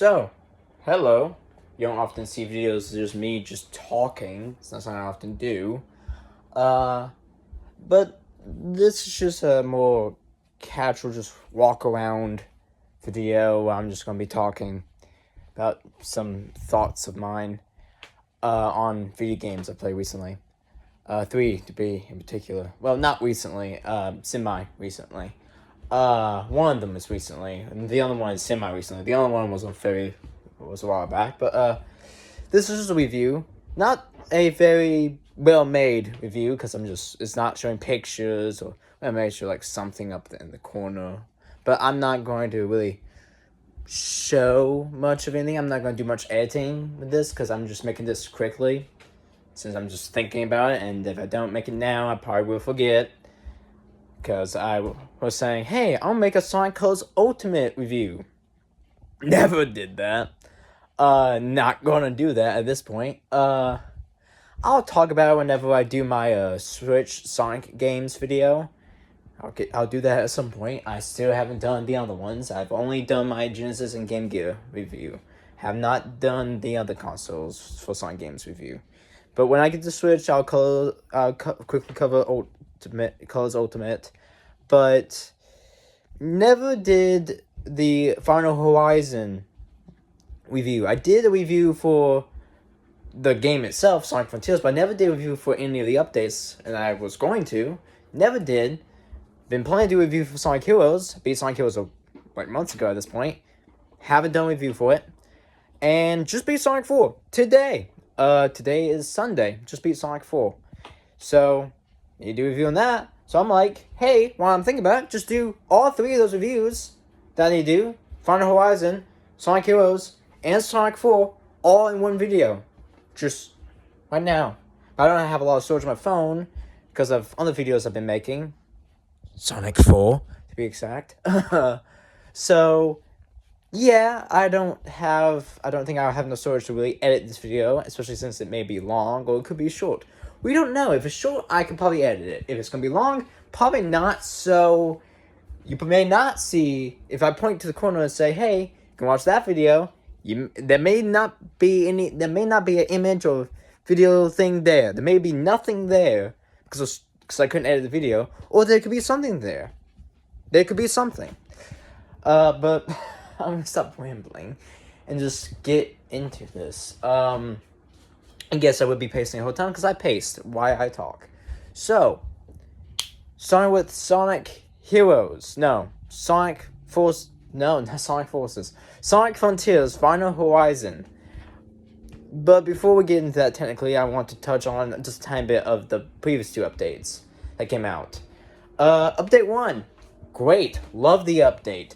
So, hello. You don't often see videos of just me just talking. It's not something I often do. Uh, but this is just a more casual, just walk around video where I'm just gonna be talking about some thoughts of mine on video games I played recently. Three to be in particular. Well, not recently. Semi recently. One of them is recently, and the other one is semi recently. The other one was was a while back, but this is just a review, not a very well made review because it's not showing pictures or I made sure like something up in the corner, but I'm not going to really show much of anything. I'm not going to do much editing with this because I'm just making this quickly, since I'm just thinking about it, and if I don't make it now, I probably will forget. Because I was saying, hey, I'll make a Sonic Colors Ultimate review. Never did that. Not gonna do that at this point. I'll talk about it whenever I do my Switch Sonic games video. I'll do that at some point. I still haven't done the other ones. I've only done my Genesis and Game Gear review. Have not done the other consoles for Sonic games review. But when I get to Switch, I'll quickly cover Colors Ultimate, but never did the Final Horizon review. I did a review for the game itself, Sonic Frontiers, but I never did a review for any of the updates, and I was going to. Never did. Been planning to do a review for Sonic Heroes. Beat Sonic Heroes like months ago at this point. Haven't done a review for it. And just beat Sonic 4 today. Today is Sunday. Just beat Sonic 4. So, you do a review on that. So I'm like, hey, while I'm thinking about it, just do all three of those reviews that I need to do. Final Horizon, Sonic Heroes, and Sonic 4 all in one video. Just right now. I don't have a lot of storage on my phone because of other videos I've been making. Sonic 4, to be exact. So, yeah, I don't think I'll have enough storage to really edit this video, especially since it may be long or it could be short. We don't know. If it's short, I can probably edit it. If it's going to be long, probably not. So, you may not see, if I point to the corner and say, hey, you can watch that video, there may not be an image or video thing there. There may be nothing there because I couldn't edit the video, or there could be something there. There could be something. But I'm going to stop rambling and just get into this. I guess I would be pacing the whole time because I paced why I talk. So, starting with Sonic Heroes. No, Sonic Force. No, not Sonic Forces. Sonic Frontiers Final Horizon. But before we get into that, technically, I want to touch on just a tiny bit of the previous two updates that came out. Update 1. Great. Love the update.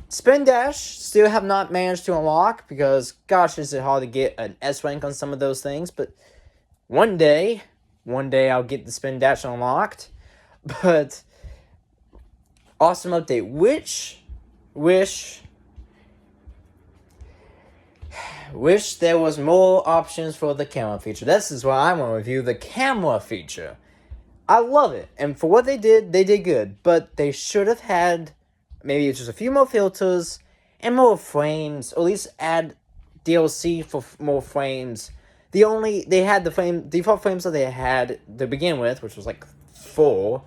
Spin Dash still have not managed to unlock because, gosh, is it hard to get an S rank on some of those things. But one day I'll get the Spin Dash unlocked. But awesome update. Wish there was more options for the camera feature. This is why I want to review the camera feature. I love it, and for what they did good. But they should have had maybe just a few more filters and more frames, or at least add DLC for more frames. They had the default frames that they had to begin with, which was like 4,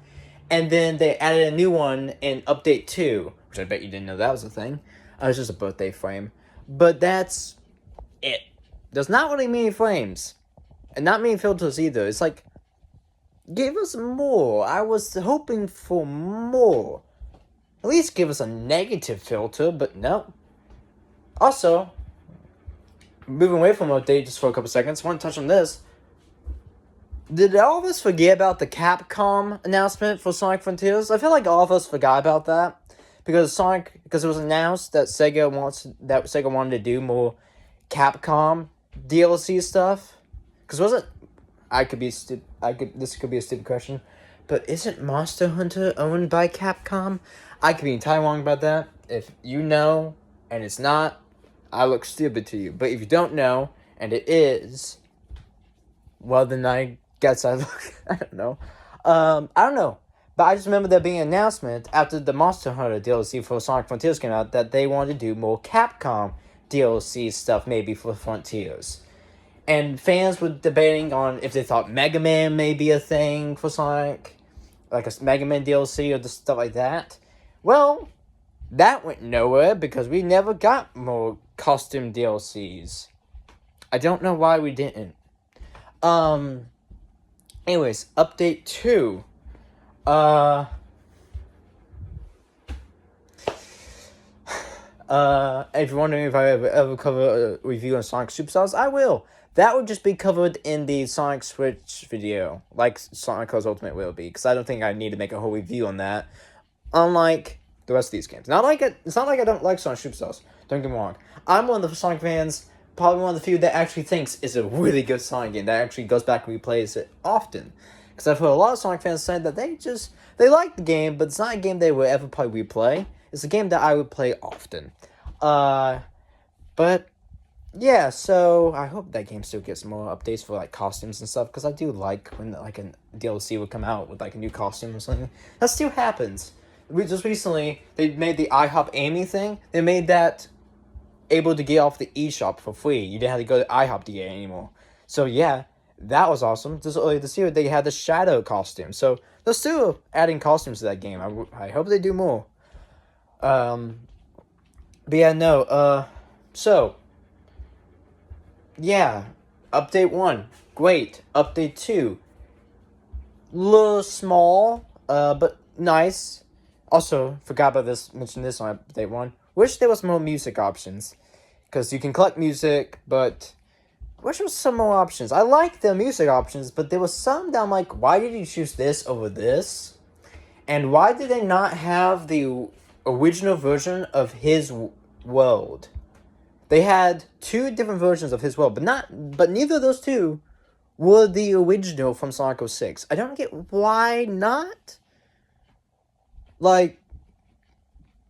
and then they added a new one in Update 2, which I bet you didn't know that was a thing. It was just a birthday frame. But that's it. There's not really many frames, and not many filters either. It's like, give us more. I was hoping for more. At least give us a negative filter, but no. Also, moving away from update just for a couple seconds, I want to touch on this. Did all of us forget about the Capcom announcement for Sonic Frontiers? I feel like all of us forgot about that because it was announced that Sega wanted to do more Capcom DLC stuff. Because this could be a stupid question, but isn't Monster Hunter owned by Capcom? I could be entirely wrong about that. If you know, and it's not, I look stupid to you. But if you don't know, and it is, well then I guess I look, I don't know. I don't know. But I just remember there being an announcement after the Monster Hunter DLC for Sonic Frontiers came out that they wanted to do more Capcom DLC stuff maybe for Frontiers. And fans were debating on if they thought Mega Man may be a thing for Sonic, like a Mega Man DLC or just stuff like that. Well, that went nowhere because we never got more costume DLCs. I don't know why we didn't. Anyways, update 2. If you're wondering if I ever cover a review on Sonic Superstars, I will. That would just be covered in the Sonic Switch video, like Sonic Colors Ultimate will be, because I don't think I need to make a whole review on that. Unlike the rest of these games. It's not like I don't like Sonic Superstars. Don't get me wrong. I'm one of the Sonic fans, probably one of the few that actually thinks it's a really good Sonic game, that actually goes back and replays it often. Because I've heard a lot of Sonic fans say that they like the game, but it's not a game they would ever probably replay. It's a game that I would play often. But yeah, so I hope that game still gets more updates for like costumes and stuff, because I do like when like a DLC would come out with like a new costume or something. That still happens. Just recently, they made the IHOP Amy thing. They made that able to get off the eShop for free. You didn't have to go to IHOP to get it anymore. So yeah, that was awesome. Just earlier this year, they had the Shadow costume. So they're still adding costumes to that game. I hope they do more. But yeah, no, so, yeah, update 1, great, update 2, little small, but nice. Also, forgot about this, mentioned this on update 1, wish there was more music options, because you can collect music, but wish there was some more options. I like the music options, but there was some that I'm like, why did you choose this over this? And why did they not have the original version of His World? They had 2 different versions of His World, but neither of those 2 were the original from Sonic 06. I don't get why not. Like,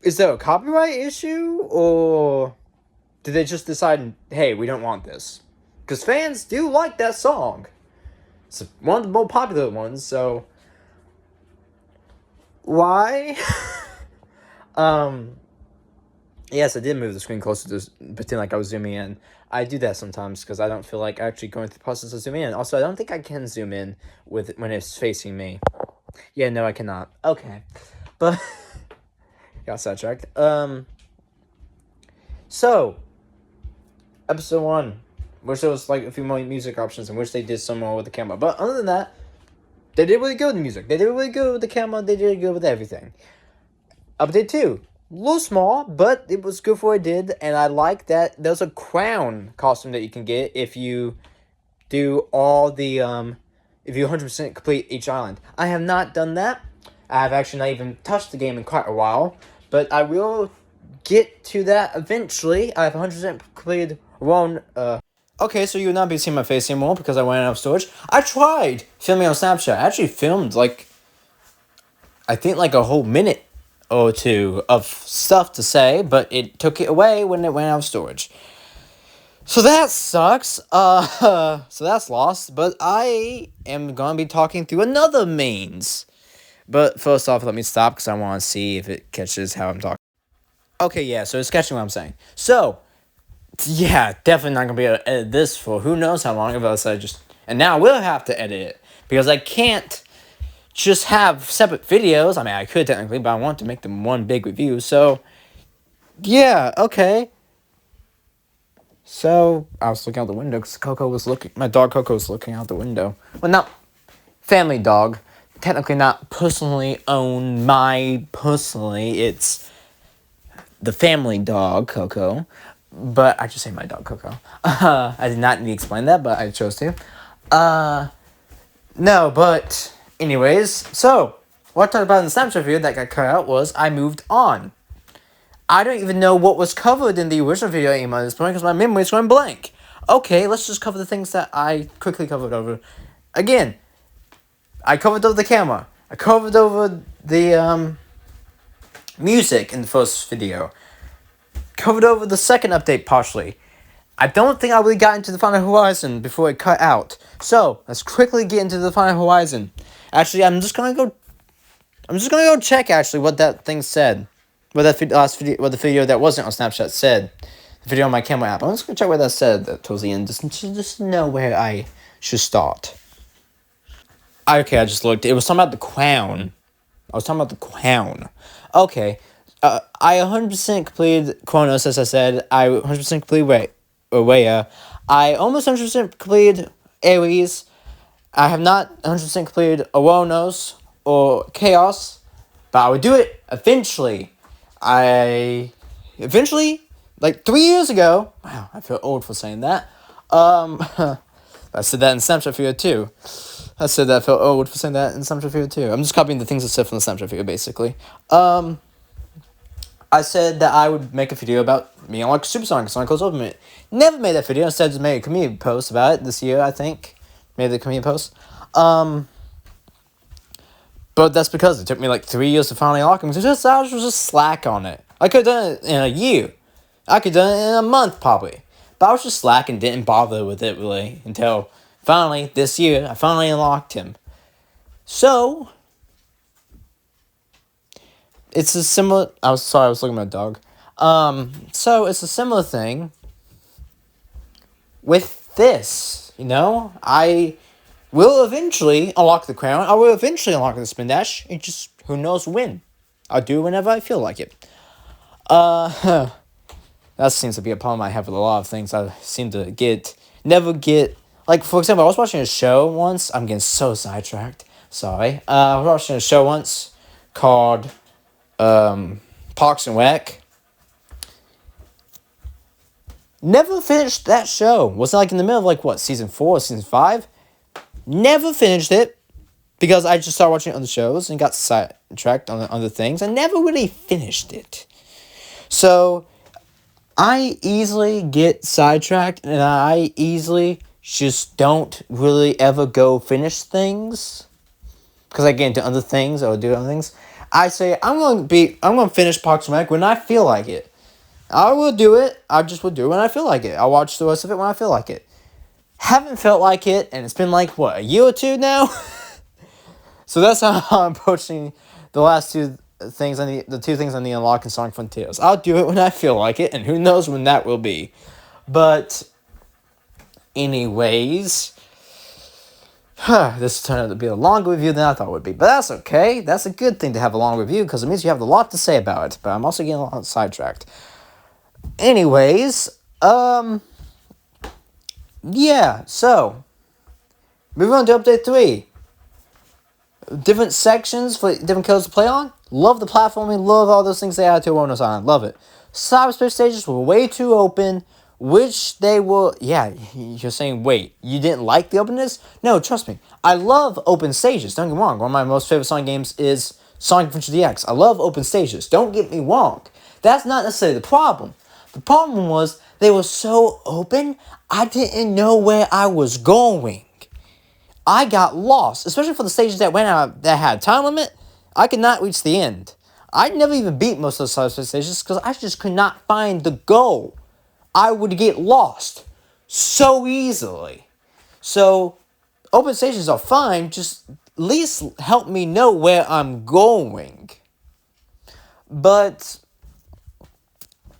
is there a copyright issue, or did they just decide, hey, we don't want this? Because fans do like that song. It's one of the more popular ones, so why? Yes, I did move the screen closer to pretend like I was zooming in. I do that sometimes because I don't feel like actually going through the process of zooming in. Also, I don't think I can zoom in with when it's facing me. Yeah, no, I cannot. Okay, but got sidetracked. So episode 1, wish there was like a few more music options and wish they did some more with the camera. But other than that, they did really good with the music. They did really good with the camera. They did good with everything. Update 2. A little small, but it was good for what it did, and I like that there's a crown costume that you can get if you do all the, if you 100% complete each island. I have not done that. I have actually not even touched the game in quite a while, but I will get to that eventually. I have 100% completed one, Okay, so you will not be seeing my face anymore because I went out of storage. I tried filming on Snapchat. I actually filmed, I think a whole minute or 2 of stuff to say, but it took it away when it went out of storage. So that sucks. So that's lost, but I am going to be talking through another means. But first off, let me stop because I want to see if it catches how I'm talking. Okay, yeah, so it's catching what I'm saying. So, yeah, definitely not going to be able to edit this for who knows how long, and now I will have to edit it, because I can't just have separate videos. I mean, I could technically, but I want to make them one big review, so, yeah, okay. So, I was looking out the window, because my dog Coco was looking out the window. Well, not family dog, technically not personally owned, it's the family dog, Coco, but I just say my dog, Coco. I did not need to explain that, but I chose to. No, but anyways, so what I talked about in the Snapchat video that got cut out was I moved on. I don't even know what was covered in the original video anymore at this point because my memory is going blank. Okay, let's just cover the things that I quickly covered over. Again, I covered over the camera. I covered over the music in the first video. Covered over the second update partially. I don't think I really got into the Final Horizon before it cut out. So, let's quickly get into the Final Horizon. Actually, I'm just gonna go check actually what that thing said. What the video that wasn't on Snapchat said. video on my camera app. I'm just gonna check what that said towards the end, just to know where I should start. Okay, I just looked. It was talking about the crown. I was talking about the crown. Okay. I 100% completed Chronos, as I said. I 100% completed Rhea. I almost 100% completed Ares. I have not 100% completed Aronos or Chaos, but I would do it eventually. Like 3 years ago. Wow, I feel old for saying that. I said that in Snapchat video too. I said that I felt old for saying that in Snapchat video too. I'm just copying the things I said from the Snapchat video, basically. I said that I would make a video about me on like Supersonic, Sonic Ultimate. Never made that video. Instead, just made a community post about it this year, I think. Made the community post. But that's because it took me like 3 years to finally unlock them. So I was just slack on it. I could have done it in a year. I could have done it in a month, probably. But I was just slack and didn't bother with it, really. Until finally, this year, I finally unlocked him. So, it's a similar... I was looking at my dog. So, it's a similar thing with this, you know? I will eventually unlock the crown. I will eventually unlock the spin dash. It just, who knows when. I'll do it whenever I feel like it. That seems to be a problem I have with a lot of things. I seem to never get... Like, for example, I was watching a show once. I'm getting so sidetracked. Sorry. I was watching a show once called Parks and Rec. Never finished that show. Was like in the middle of like, what, season 4 or season 5? Never finished it. Because I just started watching other shows and got sidetracked on other things. I never really finished it. So, I easily get sidetracked. And I easily just don't really ever go finish things. Because I get into other things or do other things. I say, I'm going to finish Parks and Rec when I feel like it. I will do it. I just will do it when I feel like it. I'll watch the rest of it when I feel like it. Haven't felt like it, and it's been like, what, a year or two now? So that's how I'm approaching the last two things the 2 things on the unlock in Sonic Frontiers. I'll do it when I feel like it, and who knows when that will be. But, anyways, this turned out to be a longer review than I thought it would be. But that's okay. That's a good thing to have a long review, because it means you have a lot to say about it. But I'm also getting a lot sidetracked. Anyways, yeah, so, moving on to Update 3. Different sections for different codes to play on. Love the platforming, love all those things they added to Aronos Island, love it. Cyberspace stages were way too open, which they were, yeah, you're saying, wait, you didn't like the openness? No, trust me, I love open stages, don't get me wrong. One of my most favorite Sonic games is Sonic Adventure DX. I love open stages, don't get me wrong. That's not necessarily the problem. The problem was, they were so open, I didn't know where I was going. I got lost, especially for the stages that went out that had a time limit. I could not reach the end. I never even beat most of those cyberspace stages because I just could not find the goal. I would get lost so easily. So, open stages are fine, just at least help me know where I'm going. But,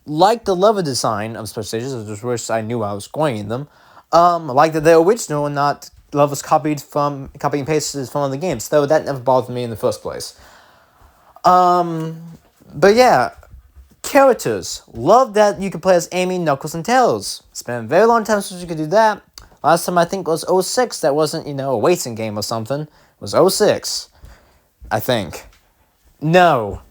like the level design of special stages, I just wish I knew I was going in them. Like that they're original and not levels copy and pasted from other games, though that never bothered me in the first place. But yeah, characters. Love that you can play as Amy, Knuckles, and Tails. It's been a very long time since you could do that. Last time I think was 06. That wasn't, a racing game or something. It was 06, I think. No,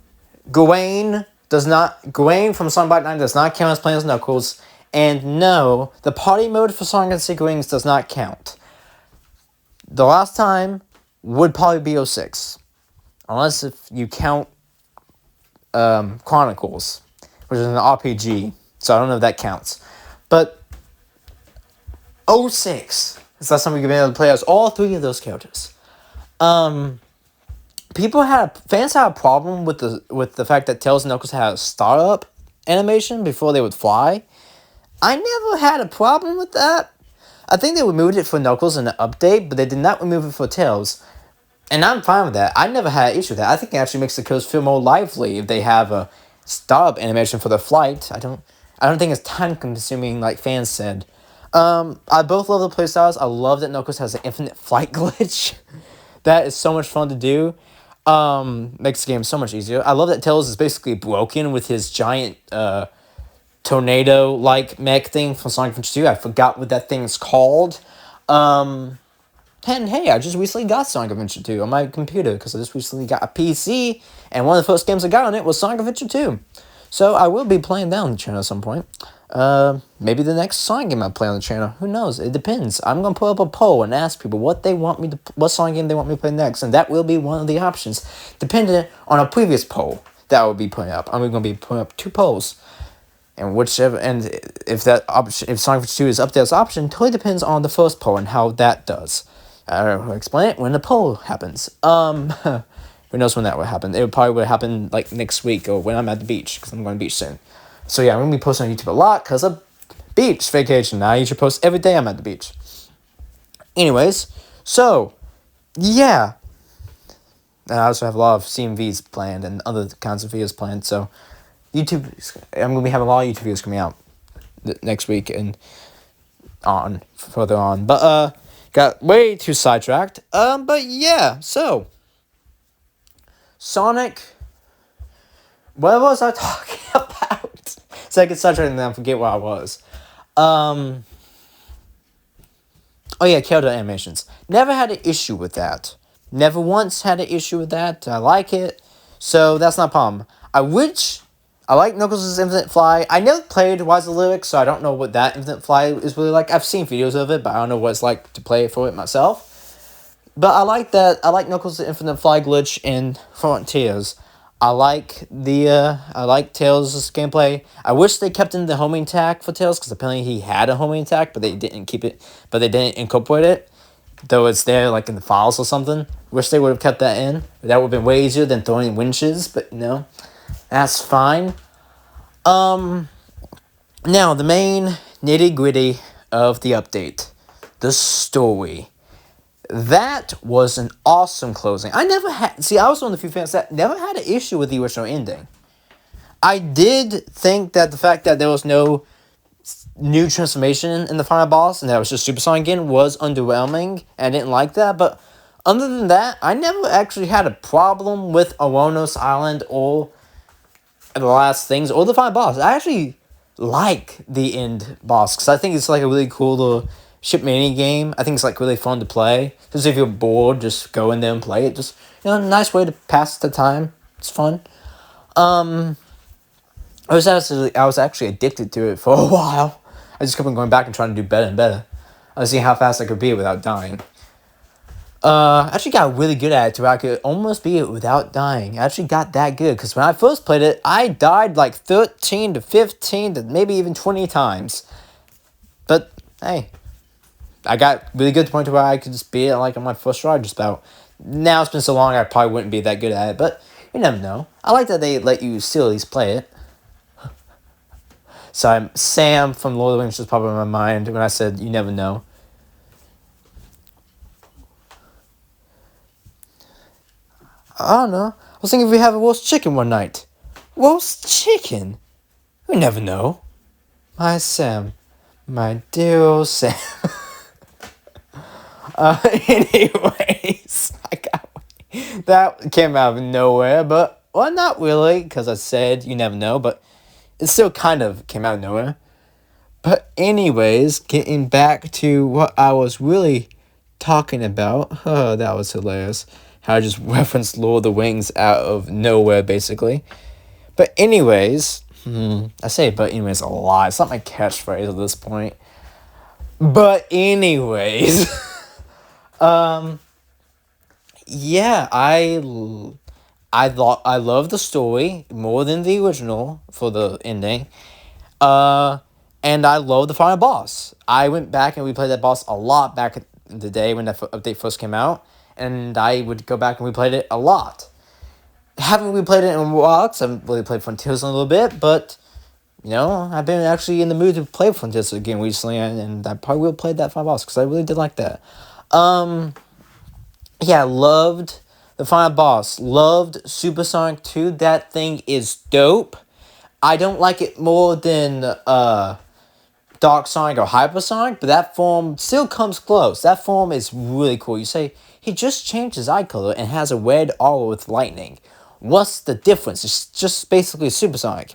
Gawain from Sonic Black Knight does not count as playing as Knuckles. And no, the party mode for Sonic and Secret Rings does not count. The last time would probably be 06. Unless if you count Chronicles, which is an RPG. So I don't know if that counts. But 06 is the last time we've been able to play as all 3 of those characters. Fans had a problem with the fact that Tails and Knuckles had a startup animation before they would fly. I never had a problem with that. I think they removed it for Knuckles in the update, but they did not remove it for Tails. And I'm fine with that. I never had an issue with that. I think it actually makes the codes feel more lively if they have a startup animation for the flight. I don't think it's time consuming like fans said. I both love the playstyles. I love that Knuckles has an infinite flight glitch. That is so much fun to do. Makes the game so much easier. I love that Tails is basically broken with his giant tornado-like mech thing from Sonic Adventure 2. I forgot what that thing is called. And hey, I just recently got Sonic Adventure 2 on my computer because I just recently got a PC, and one of the first games I got on it was Sonic Adventure 2. So I will be playing that on the channel at some point. Maybe the next Sonic game I play on the channel. Who knows? It depends. I'm gonna put up a poll and ask people what Sonic game they want me to play next, and that will be one of the options, dependent on a previous poll that I will be putting up. I'm gonna be putting up 2 polls, and if that option, if Sonic Adventure 2 is up there as an option, totally depends on the first poll and how that does. I'll explain it when the poll happens. Who knows when that will happen? It probably would happen like next week or when I'm at the beach, because I'm going to the beach soon. So yeah, I'm going to be posting on YouTube a lot because of beach vacation. I usually post every day I'm at the beach. Anyways, so yeah. And I also have a lot of CMVs planned and other kinds of videos planned. So I'm going to be having a lot of YouTube videos coming out next week and further on. But got way too sidetracked. But yeah, so Sonic. What was I talking about? So I get sidetracked and then I forget what I was. Oh yeah, character animations. Never had an issue with that. Never once had an issue with that. I like it. So that's not a problem. I like Knuckles' Infinite Fly. I never played Rise of the Lyrics, so I don't know what that Infinite Fly is really like. I've seen videos of it, but I don't know what it's like to play for it myself. But I like that. I like Knuckles' Infinite Fly glitch in Frontiers. I like Tails' gameplay. I wish they kept in the homing attack for Tails, because apparently he had a homing attack, but they didn't keep it. But they didn't incorporate it, though it's there like in the files or something. Wish they would have kept that in. That would have been way easier than throwing winches, but no. That's fine. Now, the main nitty-gritty of the update. The story. That was an awesome closing. I was one of the few fans that never had an issue with the original ending. I did think that the fact that there was no new transformation in the final boss, and that was just Super Sonic again, was underwhelming, and I didn't like that, but other than that, I never actually had a problem with Aronos Island or the last things, or the final boss. I actually like the end boss, because I think it's like a really cool little ship mini game. I think it's like really fun to play. Just if you're bored, just go in there and play it. Just, a nice way to pass the time. It's fun. I was actually addicted to it for a while. I just kept on going back and trying to do better and better. I was seeing how fast I could be without dying. I actually got really good at it to where I could almost beat it without dying. I actually got that good, because when I first played it, I died like 13 to 15 to maybe even 20 times. But, hey, I got really good to the point where I could just beat it like on my first try just about. Now it's been so long I probably wouldn't be that good at it, but you never know. I like that they let you still at least play it. So Sam from Lord of the Rings was probably in my mind when I said you never know. I don't know. I was thinking if we have a roast chicken one night. Roast chicken? We never know. My Sam. My dear old Sam. Anyways, that came out of nowhere, but, well, not really, because I said you never know, but it still kind of came out of nowhere. But anyways, getting back to what I was really talking about. Oh, that was hilarious. How I just referenced Lord of the Rings out of nowhere, basically. But anyways, I say but anyways a lot. It's not my catchphrase at this point. But anyways, yeah, I love the story more than the original for the ending. And I love the final boss. I went back and replayed that boss a lot back in the day when that update first came out. And I would go back and replayed it a lot. Haven't replayed it in a while, because I haven't really played Frontiers in a little bit, but, I've been actually in the mood to play Frontiers again recently, and I probably will play that final boss, because I really did like that. Yeah, loved the final boss. Loved Super Sonic 2. That thing is dope. I don't like it more than Dark Sonic or Hyper Sonic, but that form still comes close. That form is really cool. You say, he just changed his eye color and has a red aura with lightning. What's the difference? It's just basically Super Sonic.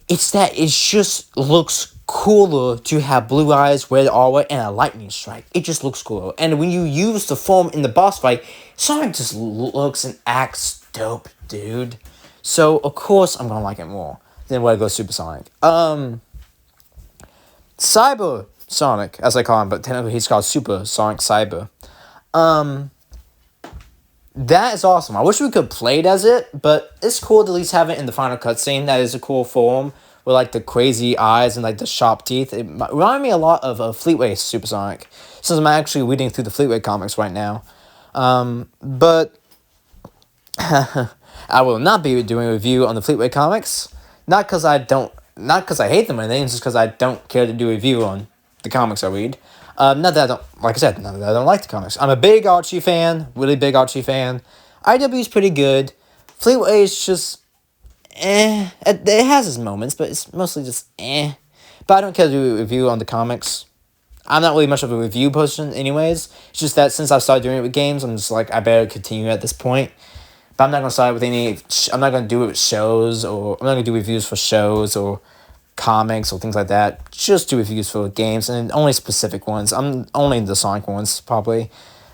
It's that it just looks cooler to have blue eyes, red aura, and a lightning strike. It just looks cooler. And when you use the form in the boss fight, Sonic just looks and acts dope, dude. So, of course, I'm gonna like it more than regular Super Sonic. Cyber Sonic, as I call him, but technically he's called Super Sonic Cyber. That is awesome. I wish we could play it as it, but it's cool to at least have it in the final cutscene. That is a cool form with like the crazy eyes and like the sharp teeth. It reminded me a lot of Fleetway Super Sonic, since I'm actually reading through the Fleetway comics right now. But I will not be doing a review on the Fleetway comics. Not because I hate them or anything, it's just because I don't care to do a review on the comics I read. Not that I don't, like I said, not that I don't like the comics. I'm a big Archie fan, really big Archie fan. IW is pretty good. Fleetway is just, It has its moments, but it's mostly just, But I don't care to do a review on the comics. I'm not really much of a review person anyways. It's just that since I've started doing it with games, I'm just like, I better continue at this point. But I'm not going to start with I'm not going to do it with shows, or I'm not going to do reviews for shows, or comics or things like that. Just do reviews for games, and only specific ones. I'm only the Sonic ones, probably.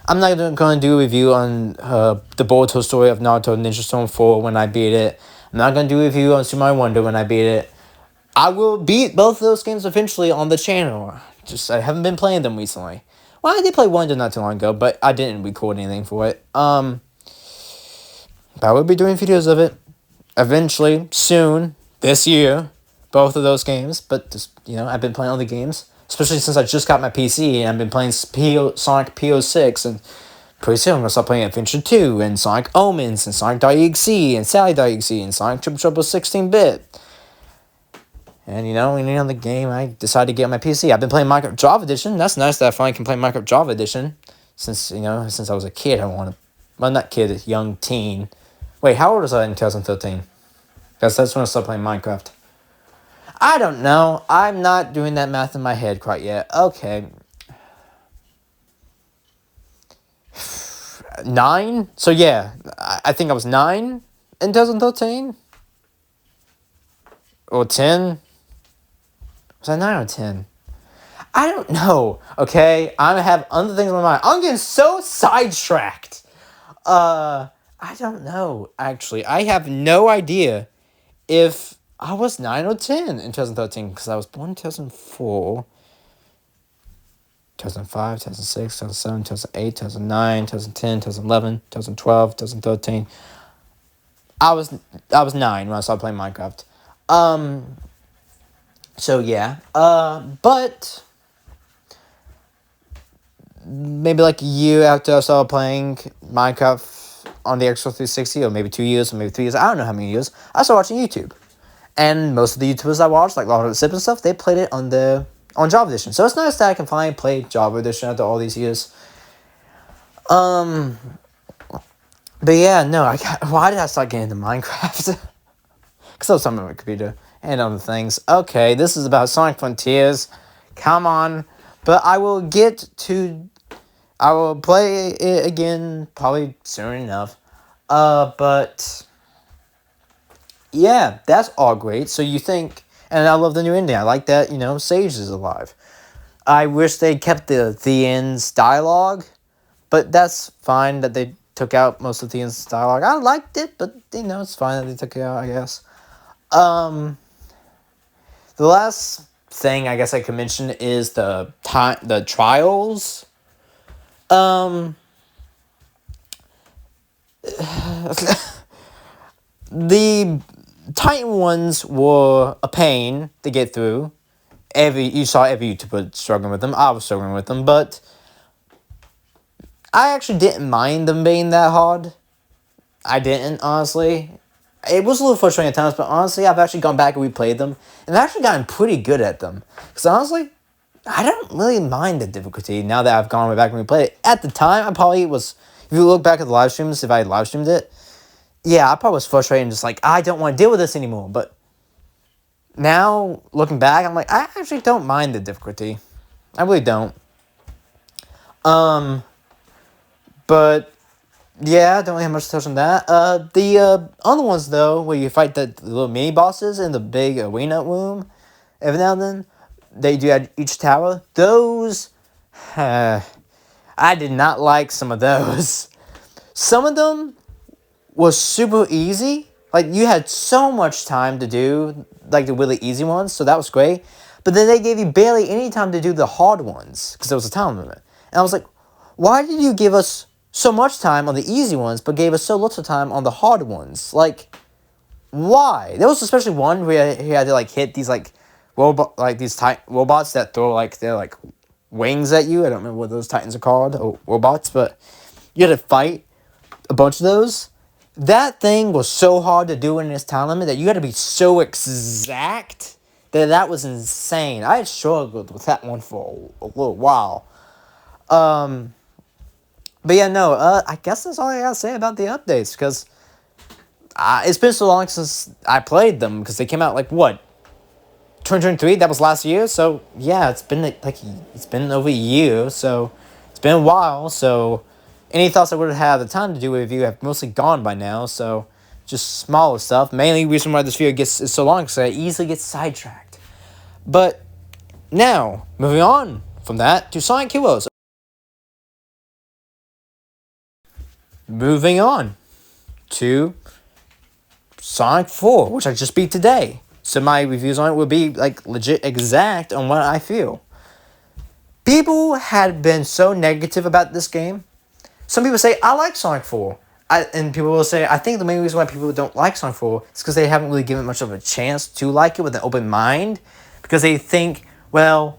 I'm not going to do a review on the Boruto story of Naruto Ninja Storm 4 when I beat it. I'm not going to do a review on Super Mario Wonder when I beat it. I will beat both of those games eventually on the channel. Just, I haven't been playing them recently. Well, I did play Wonder not too long ago, but I didn't record anything for it. But I will be doing videos of it eventually, soon, this year. Both of those games, but just, I've been playing all the games, especially since I just got my PC, and I've been playing Sonic PO6, and pretty soon I'm going to start playing Adventure 2, and Sonic Omens, and Sonic.exe, and Sally.exe, and Sonic Triple Trouble 16-bit. And, on the game, I decided to get on my PC. I've been playing Minecraft Java Edition. That's nice that I finally can play Minecraft Java Edition, since I was a kid. Not kid, young teen. Wait, how old was I in 2013? Because that's when I started playing Minecraft. I don't know. I'm not doing that math in my head quite yet. Okay. 9? So yeah, I think I was 9 in 2013? Or 10? Was I 9 or 10? I don't know, okay? I have other things in my mind. I'm getting so sidetracked. I don't know, actually. I have no idea if I was 9 or 10 in 2013, because I was born in 2004, 2005, 2006, 2007, 2008, 2009, 2010, 2011, 2012, 2013. I was 9 when I started playing Minecraft. So yeah. But maybe like a year after I started playing Minecraft on the Xbox 360, or maybe 2 years, or maybe 3 years, I don't know how many years, I started watching YouTube. And most of the YouTubers I watched, like Lord of the Sip and stuff, they played it on Java Edition. So it's nice that I can finally play Java Edition after all these years. But yeah, no, why did I start getting into Minecraft? Because I was talking about my computer and other things. Okay, this is about Sonic Frontiers. Come on. But I will play it again probably soon enough. But yeah, that's all great. So you think, and I love the new ending. I like that, Sage is alive. I wish they kept the End's dialogue, but that's fine that they took out most of the End's dialogue. I liked it, but, it's fine that they took it out, I guess. The last thing I guess I could mention is the trials. The Titan ones were a pain to get through. You saw every YouTuber struggling with them. I was struggling with them, but I actually didn't mind them being that hard. I didn't, honestly. It was a little frustrating at times, but honestly, I've actually gone back and replayed them, and I've actually gotten pretty good at them. Because honestly, I don't really mind the difficulty now that I've gone back and replayed it. At the time, I probably was, if you look back at the live streams, if I live streamed it, yeah, I probably was frustrated and just like, I don't want to deal with this anymore. But Now, looking back, I'm like, I actually don't mind the difficulty. I really don't. But yeah, I don't really have much to touch on that. The other ones though, where you fight the little mini bosses in the big arena room, every now and then, they do at each tower. Those, I did not like some of those. Some of them was super easy. Like, you had so much time to do, like, the really easy ones, so that was great. But then they gave you barely any time to do the hard ones, because there was a time limit. And I was like, why did you give us so much time on the easy ones, but gave us so little time on the hard ones? Like, why? There was especially one where he had to, like, hit these, like, robots that throw, like, their, like, wings at you. I don't remember what those titans are called, or robots, but you had to fight a bunch of those. That thing was so hard to do in this time limit that you had to be so exact that was insane. I had struggled with that one for a little while. But yeah, no, I guess that's all I gotta say about the updates, because it's been so long since I played them, because they came out, like, what, 2023? That was last year, so yeah, it's been it's been over a year, so it's been a while, so any thoughts I would have had the time to do a review have mostly gone by now, so just smaller stuff. Mainly reason why this video is so long, because I easily get sidetracked. But now, moving on from that to Sonic Heroes. Moving on to Sonic 4, which I just beat today. So my reviews on it will be, like, legit exact on what I feel. People had been so negative about this game. Some people say, I like Sonic 4. And people will say, I think the main reason why people don't like Sonic 4 is because they haven't really given much of a chance to like it with an open mind. Because they think, well,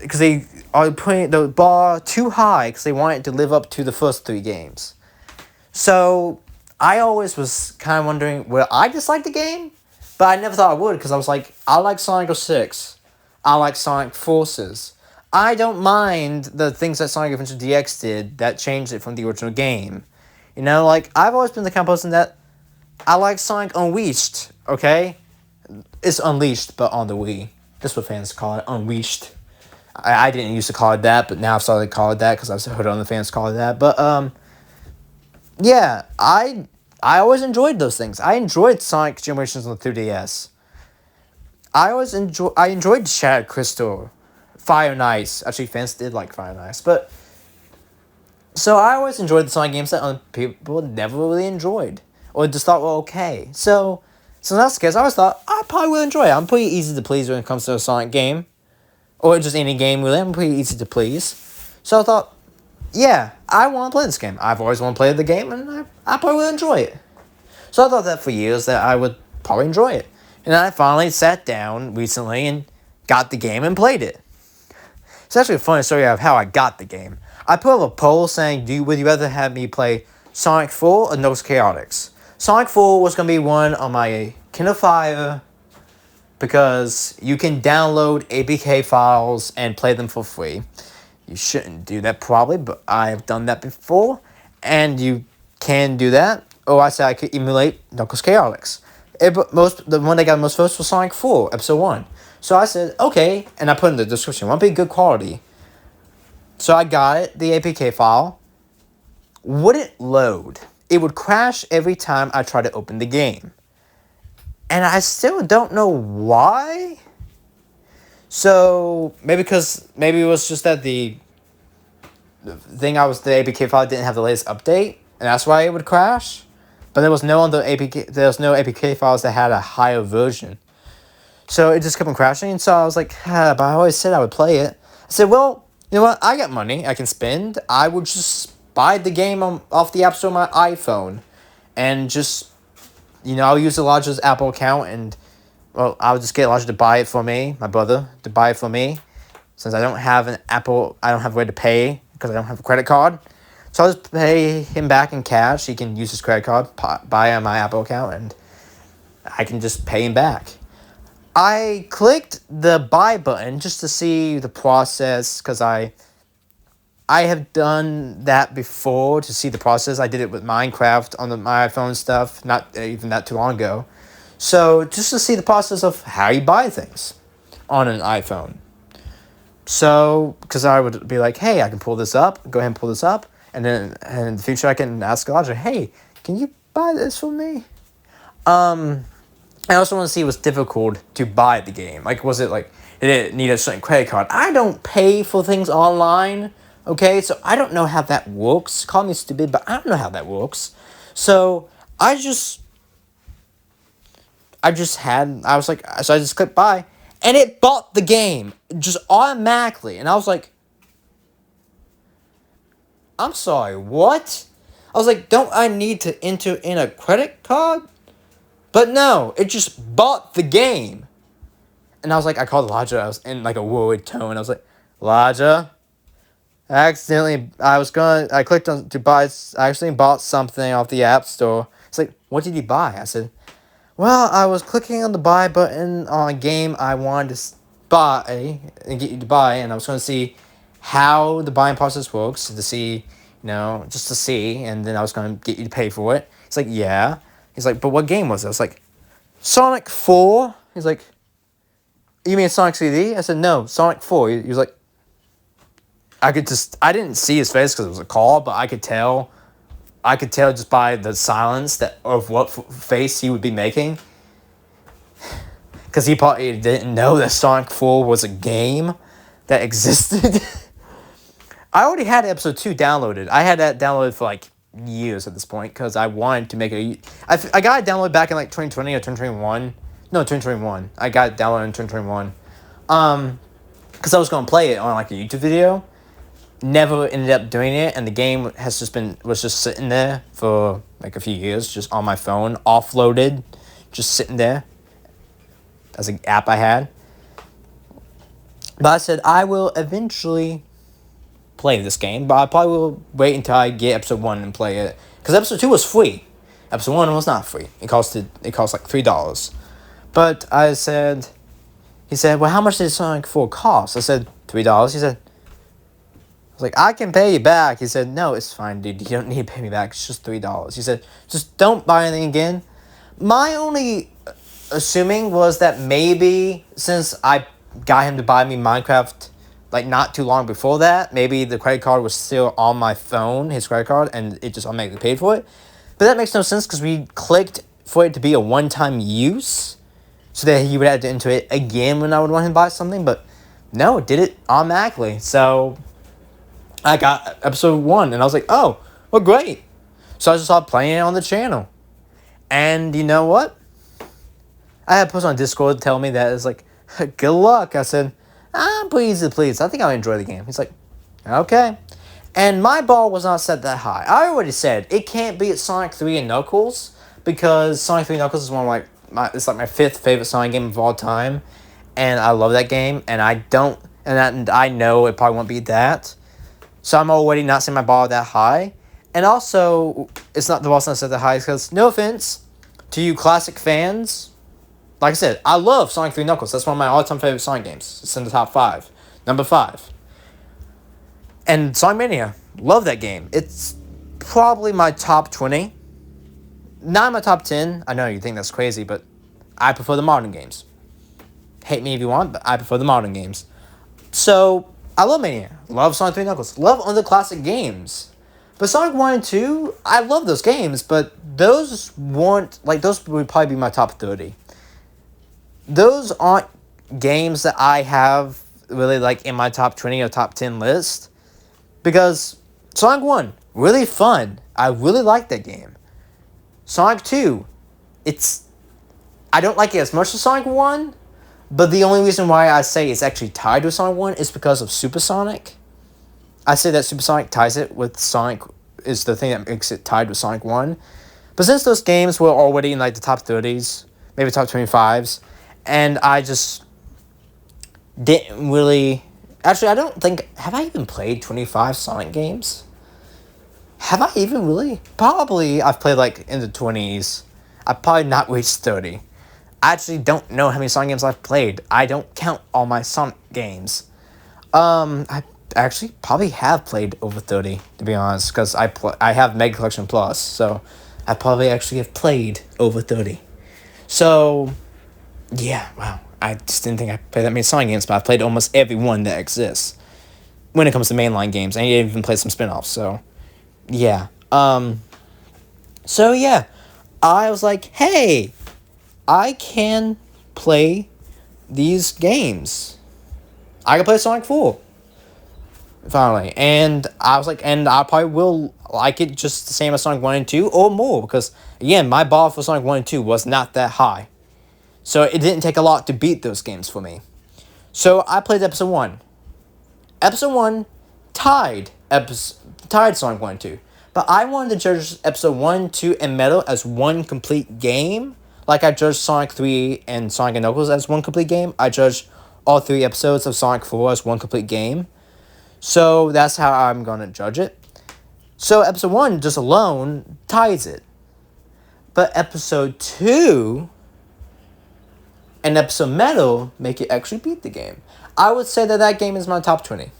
because they are putting the bar too high because they want it to live up to the first 3 games. So I always was kind of wondering, will I dislike the game? But I never thought I would, because I was like, I like Sonic 06. I like Sonic Forces. I don't mind the things that Sonic Adventure DX did that changed it from the original game. You know, like, I've always been the kind of person that I like Sonic Unleashed, okay? It's Unleashed, but on the Wii. That's what fans call it, Unleashed. I didn't used to call it that, but now I've started to call it that because I've heard other fans call it that. But, yeah, I always enjoyed those things. I enjoyed Sonic Generations on the 3DS. I enjoyed Shattered Crystal, Fire and Ice. Actually, fans did like Fire and Ice, but so I always enjoyed the Sonic games that other people never really enjoyed or just thought were okay. So that's the case. I always thought I probably will enjoy it. I'm pretty easy to please when it comes to a Sonic game, or just any game really. I'm pretty easy to please. So I thought, yeah, I want to play this game. I've always wanted to play the game, and I probably will enjoy it. So I thought that for years that I would probably enjoy it. And then I finally sat down recently and got the game and played it. It's actually a funny story of how I got the game. I put up a poll saying, would you rather have me play Sonic 4 or Knuckles Chaotix? Sonic 4 was going to be one on my Kindle Fire because you can download APK files and play them for free. You shouldn't do that probably, but I have done that before, and you can do that. Or I said I could emulate Knuckles Chaotix. The one that got most votes was Sonic 4, Episode 1. So I said, okay, and I put in the description, want to be good quality. So I got it, the APK file. Wouldn't load. It would crash every time I tried to open the game. And I still don't know why. So maybe it was just that the APK file didn't have the latest update, and that's why it would crash. But there was no APK files that had a higher version. So it just kept on crashing, and so I was like, but I always said I would play it. I said, well, you know what, I got money I can spend. I would just buy the game off the App Store on my iPhone, and just, I'll use Elijah's Apple account, and, well, I'll just get Elijah to buy it for me, my brother, to buy it for me, since I don't have a way to pay, because I don't have a credit card. So I'll just pay him back in cash. He can use his credit card, buy on my Apple account, and I can just pay him back. I clicked the buy button just to see the process, because I have done that before to see the process. I did it with Minecraft on my iPhone stuff, not even that too long ago. So just to see the process of how you buy things on an iPhone. So, because I would be like, hey, I can pull this up, go ahead and pull this up, and then in the future I can ask Elijah, hey, can you buy this for me? I also want to see what's difficult to buy the game. Like, was it like, did it need a certain credit card? I don't pay for things online, okay? So I don't know how that works. Call me stupid, but I don't know how that works. So I just clicked buy, and it bought the game just automatically. And I was like, I'm sorry, what? I was like, don't I need to enter in a credit card? But no, it just bought the game. And I was like, I called Elijah. I was in like a worried tone. I was like, Elijah, I clicked on to buy, I accidentally bought something off the App Store. It's like, what did you buy? I said, well, I was clicking on the buy button on a game I wanted to buy and get you to buy, and I was going to see how the buying process works to see, just to see, and then I was going to get you to pay for it. He's like, yeah. He's like, but what game was it? I was like, Sonic 4. He's like, you mean Sonic CD? I said, no, Sonic 4. He was like, I didn't see his face because it was a call, but I could tell just by the silence of what face he would be making. Because he probably didn't know that Sonic 4 was a game that existed. I already had episode 2 downloaded. I had that downloaded for like years at this point because I wanted to make I got it downloaded back in like 2020 or 2021. No, 2021. I got it downloaded in 2021. Because I was going to play it on like a YouTube video. Never ended up doing it, and the game was just sitting there for like a few years, just on my phone, offloaded, just sitting there as an app I had. But I said I will eventually play this game, but I probably will wait until I get episode 1 and play it, because episode 2 was free. Episode 1 was not free. It cost like $3. But he said, well, how much did Sonic 4 cost? I said, $3. He said, I was like, I can pay you back. He said, no, it's fine, dude. You don't need to pay me back. It's just $3. He said, just don't buy anything again. My only assuming was that maybe since I got him to buy me Minecraft like not too long before that, maybe the credit card was still on my phone, his credit card, and it just automatically paid for it. But that makes no sense because we clicked for it to be a one-time use so that he would have to enter it again when I would want him to buy something. But no, it did it automatically. So I got episode 1, and I was like, oh, well, great. So I just started playing it on the channel. And you know what? I had a post on Discord tell me that it's like, good luck. I said, I'm pleased. I think I'll enjoy the game. He's like, okay. And my bar was not set that high. I already said it can't be at Sonic 3 and Knuckles, because Sonic 3 Knuckles is one of it's like my 5th favorite Sonic game of all time. And I love that game. And I know it probably won't be that. So I'm already not setting my bar that high. And also, it's not the boss not set that high because, no offense to you classic fans, like I said, I love Sonic 3 Knuckles. That's one of my all-time favorite Sonic games. It's in the top 5. Number 5. And Sonic Mania, love that game. It's probably my top 20. Not my top 10. I know you think that's crazy, but I prefer the modern games. Hate me if you want, but I prefer the modern games. So, I love Mania. Love Sonic 3 Knuckles. Love other classic games. But Sonic 1 and 2, I love those games, but those would probably be my top 30. Those aren't games that I have really like in my top 20 or top 10 list. Because Sonic 1, really fun. I really like that game. Sonic 2, I don't like it as much as Sonic 1, but the only reason why I say it's actually tied with Sonic 1 is because of Supersonic. I say that Supersonic ties it with Sonic, is the thing that makes it tied with Sonic 1. But since those games were already in like the top 30s, maybe top 25s, and I just didn't really... Actually, I don't think... Have I even played 25 Sonic games? Have I even really? Probably I've played like in the 20s. I've probably not reached 30. I actually don't know how many Sonic games I've played. I don't count all my Sonic games. I actually probably have played over 30, to be honest, because I have Mega Collection Plus, so I probably actually have played over 30. So, yeah, wow. I just didn't think I played that many Sonic games, but I've played almost every one that exists when it comes to mainline games. And I even played some spin-offs, so, yeah. So, yeah. I was like, hey, I can play these games. I can play Sonic 4. Finally. And I was like, and I probably will like it just the same as Sonic 1 and 2 or more. Because, again, my bar for Sonic 1 and 2 was not that high. So it didn't take a lot to beat those games for me. So I played Episode 1. Episode 1 tied Sonic 1 and 2. But I wanted to judge Episode 1, 2, and Metal as one complete game. Like I judged Sonic 3 and Sonic and Knuckles as one complete game. I judged all 3 episodes of Sonic 4 as one complete game. So that's how I'm going to judge it. So Episode 1 just alone ties it. But Episode 2 and Episode Metal make it actually beat the game. I would say that game is my top 20.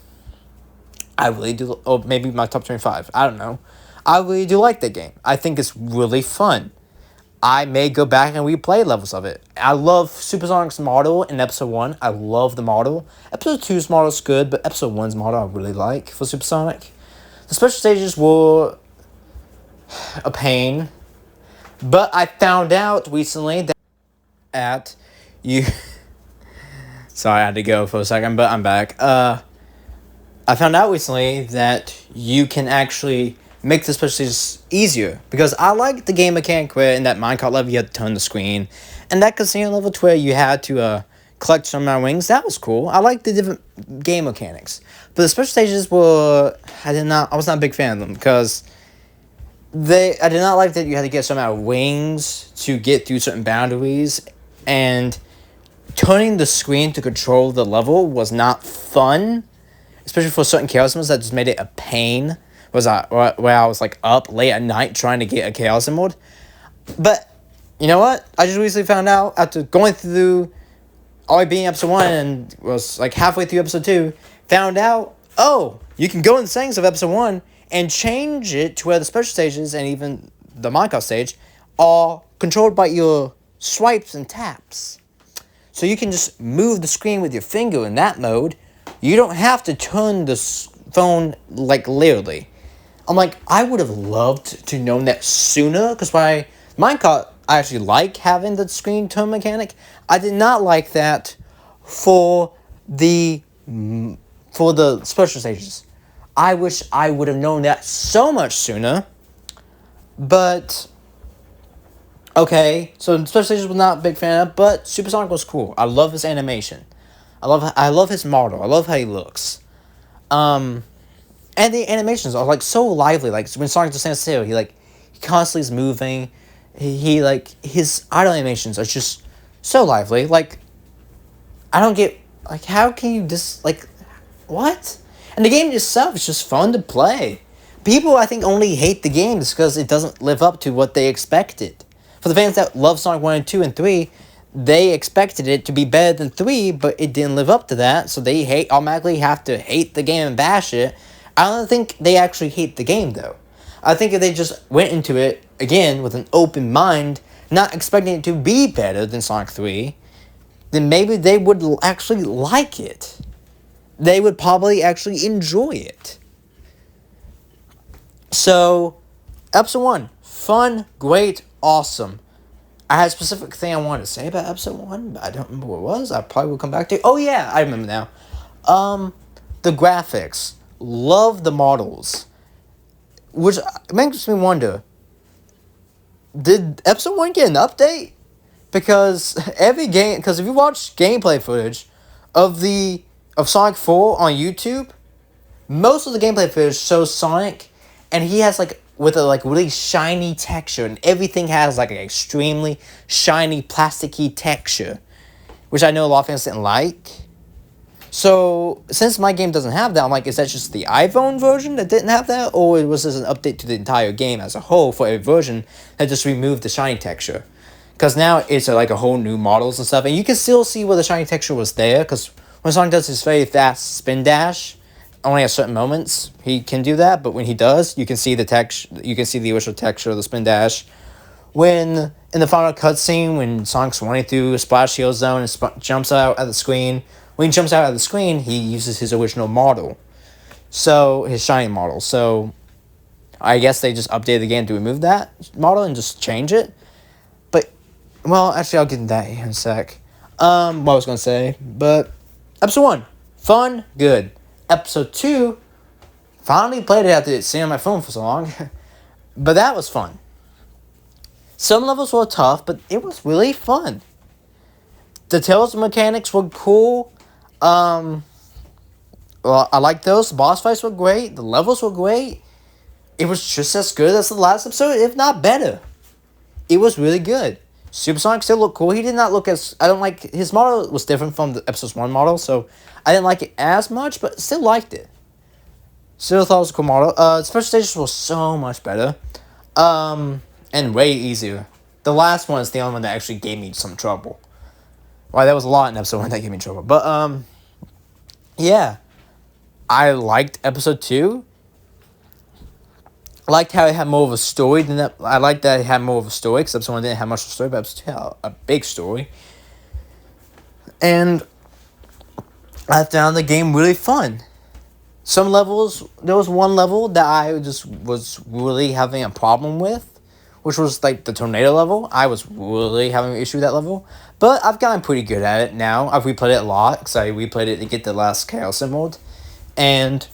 I really do, or maybe my top 25. I don't know. I really do like that game. I think it's really fun. I may go back and replay levels of it. I love Supersonic's model in Episode 1. I love the model. Episode 2's model is good, but Episode 1's model I really like for Supersonic. The special stages were a pain. But I found out recently that you... Sorry, I had to go for a second, but I'm back. I found out recently that you can actually make the special stages easier. Because I like the game mechanic where in that minecart level you had to turn the screen. And that casino level to where you had to collect some amount of wings. That was cool. I like the different game mechanics. But the special stages were... I was not a big fan of them. Because I did not like that you had to get some amount of wings to get through certain boundaries. And turning the screen to control the level was not fun. Especially for certain Chaos Emeralds, that just made it a pain. Where I was like up late at night trying to get a Chaos Emerald. But, you know what? I just recently found out after going through all being Episode 1 and was like halfway through Episode 2, found out, oh, you can go in the settings of Episode 1 and change it to where the special stages and even the minecart stage are controlled by your swipes and taps. So you can just move the screen with your finger in that mode. You don't have to turn the phone, like, literally. I'm like, I would have loved to known that sooner, because my minecart, I actually like having the screen turn mechanic. I did not like that for the special stages. I wish I would have known that so much sooner. But, okay, so the special stages was not a big fan of, but Supersonic was cool. I love his animation. I love his model. I love how he looks. And the animations are like so lively. Like when Sonic just stands still, he constantly is moving. His idle animations are just so lively. Like, I don't get, like, how can you just, like, what? And the game itself is just fun to play. People, I think, only hate the game just because it doesn't live up to what they expected. For the fans that love Sonic 1 and 2 and 3, they expected it to be better than 3, but it didn't live up to that, so they automatically have to hate the game and bash it. I don't think they actually hate the game, though. I think if they just went into it, again, with an open mind, not expecting it to be better than Sonic 3, then maybe they would actually like it. They would probably actually enjoy it. So, Episode 1, fun, great, awesome. I had a specific thing I wanted to say about Episode 1, but I don't remember what it was. I probably will come back to it. Oh yeah, I remember now. The graphics. Love the models. Which makes me wonder, did Episode 1 get an update? Because if you watch gameplay footage of Sonic 4 on YouTube, most of the gameplay footage shows Sonic, and he has with a really shiny texture, and everything has an extremely shiny plasticky texture, which I know a lot of fans didn't like. So since my game doesn't have that, I'm like, is that just the iPhone version that didn't have that, or was this an update to the entire game as a whole for a version that just removed the shiny texture? Because now it's a whole new models and stuff, and you can still see where the shiny texture was there. Because when Sonic does his very fast spin dash, only at certain moments he can do that, but when he does, you can see the texture. You can see the original texture of the spin dash. When in the final cutscene when Sonic's running through a splash shield zone and jumps out at the screen. When he jumps out at the screen, he uses his original model. So, his shiny model. So, I guess they just updated the game to remove that model and just change it. But, well, actually, I'll get into that in a sec. What I was going to say. But, episode 1, fun, good. Episode 2, finally played it after sitting on my phone for so long. But that was fun. Some levels were tough, but it was really fun. The Tails mechanics were cool. Well, I like those. The boss fights were great. The levels were great. It was just as good as the last episode, if not better. It was really good. Supersonic still looked cool. He did not look as... I don't like... His model was different from the episode 1 model, so I didn't like it as much, but still liked it. Still thought it was a cool model. Special stages was so much better. And way easier. The last one is the only one that actually gave me some trouble. Well, there was a lot in episode 1 that gave me trouble. But, yeah. I liked episode 2. I liked how it had more of a story than that. I liked that it had more of a story, because episode 1 didn't have much of a story, but episode 2 had a big story. And I found the game really fun. Some levels, there was one level that I just was really having a problem with, which was like the tornado level. I was really having an issue with that level. But I've gotten pretty good at it now. I've replayed it a lot, because I replayed it to get the last Chaos Emerald. And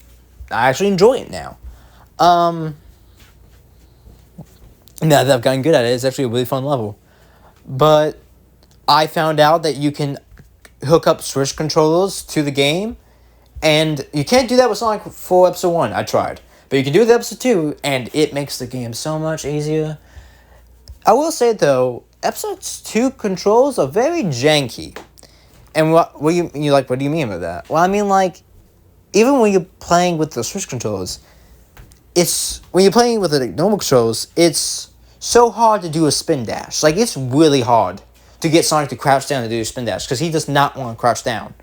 I actually enjoy it now. Now that I've gotten good at it, it's actually a really fun level. But I found out that you can hook up Switch controllers to the game. And you can't do that with Sonic 4 Episode 1. I tried. But you can do it with Episode 2, and it makes the game so much easier. I will say, though, Episode 2 controls are very janky. And what do you mean by that? Well, I mean, like, even when you're playing with the Switch controllers, when you're playing with the normal controls, it's so hard to do a spin dash. Like, it's really hard to get Sonic to crouch down to do a spin dash, because he does not want to crouch down.